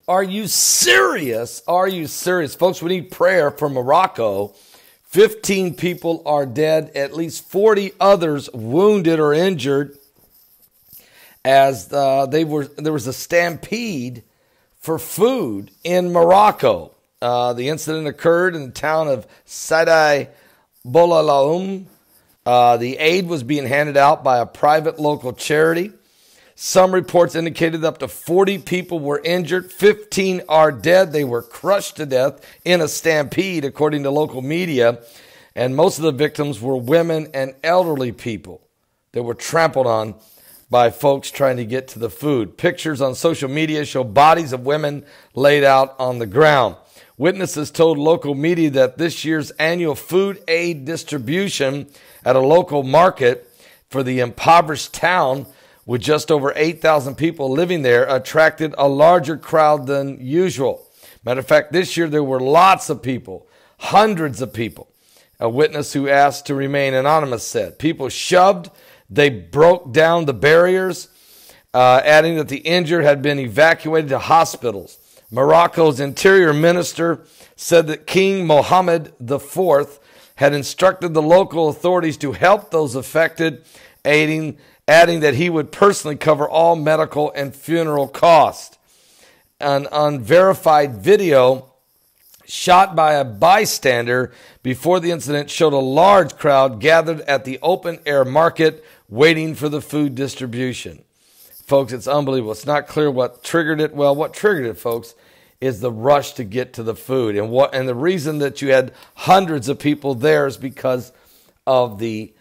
Are you serious? Are you serious? Folks, we need prayer for Morocco. 15 people are dead, at least 40 others wounded or injured as there was a stampede for food in Morocco. The incident occurred in the town of Sidi Boulaloum. The aid was being handed out by a private local charity. Some reports indicated that up to 40 people were injured. 15 are dead. They were crushed to death in a stampede, according to local media. And most of the victims were women and elderly people that were trampled on by folks trying to get to the food. Pictures on social media show bodies of women laid out on the ground. Witnesses told local media that this year's annual food aid distribution at a local market for the impoverished town with just over 8,000 people living there attracted a larger crowd than usual. Matter of fact, this year there were lots of people, hundreds of people. A witness who asked to remain anonymous said, people shoved, they broke down the barriers, adding that the injured had been evacuated to hospitals. Morocco's interior minister said that King Mohammed IV had instructed the local authorities to help those affected, adding that he would personally cover all medical and funeral costs. An unverified video shot by a bystander before the incident showed a large crowd gathered at the open-air market waiting for the food distribution. Folks, it's unbelievable. It's not clear what triggered it. Well, what triggered it, folks, is the rush to get to the food. And the reason that you had hundreds of people there is because of the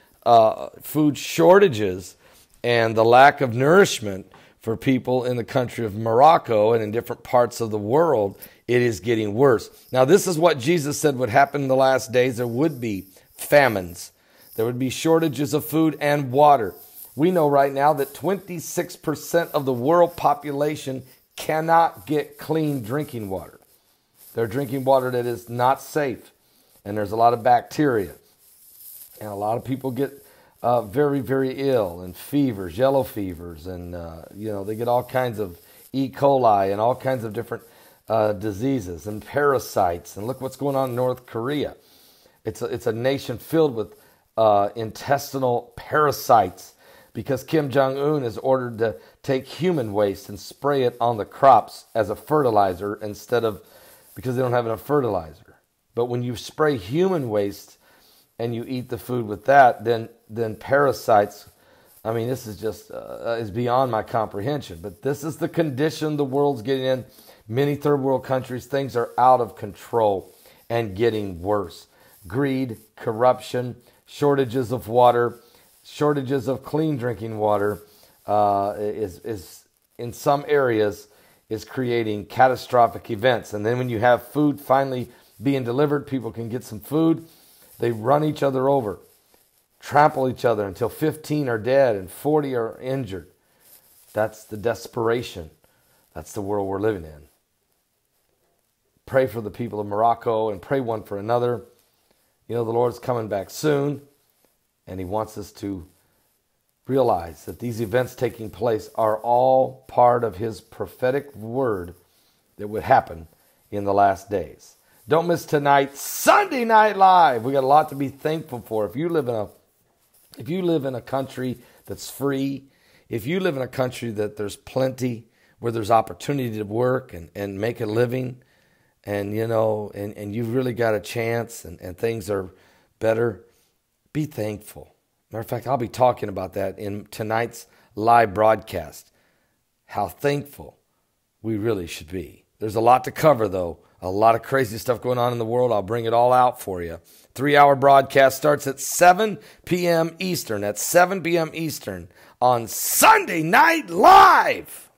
food shortages and the lack of nourishment for people in the country of Morocco and in different parts of the world. It is getting worse. Now, this is what Jesus said would happen in the last days. There would be famines. There would be shortages of food and water. We know right now that 26% of the world population cannot get clean drinking water. They're drinking water that is not safe. And there's a lot of bacteria. And a lot of people get very, very ill, and fevers, yellow fevers, and they get all kinds of E. coli and all kinds of different diseases and parasites. And look what's going on in North Korea. It's a nation filled with intestinal parasites because Kim Jong-un is ordered to take human waste and spray it on the crops as a fertilizer because they don't have enough fertilizer. But when you spray human waste and you eat the food with that, then parasites, I mean, this is just is beyond my comprehension. But this is the condition the world's getting in. Many third world countries, things are out of control and getting worse. Greed, corruption, shortages of water, shortages of clean drinking water is in some areas is creating catastrophic events. And then when you have food finally being delivered, people can get some food. They run each other over, trample each other until 15 are dead and 40 are injured. That's the desperation. That's the world we're living in. Pray for the people of Morocco and pray one for another. You know, the Lord's coming back soon, and he wants us to realize that these events taking place are all part of his prophetic word that would happen in the last days. Don't miss tonight's Sunday Night Live. We got a lot to be thankful for. If you live in a country that's free, if you live in a country that there's plenty, where there's opportunity to work and make a living, and you've really got a chance and things are better, be thankful. Matter of fact, I'll be talking about that in tonight's live broadcast, how thankful we really should be. There's a lot to cover, though. A lot of crazy stuff going on in the world. I'll bring it all out for you. 3-hour broadcast starts at 7 p.m. Eastern. That's 7 p.m. Eastern on Sunday Night Live.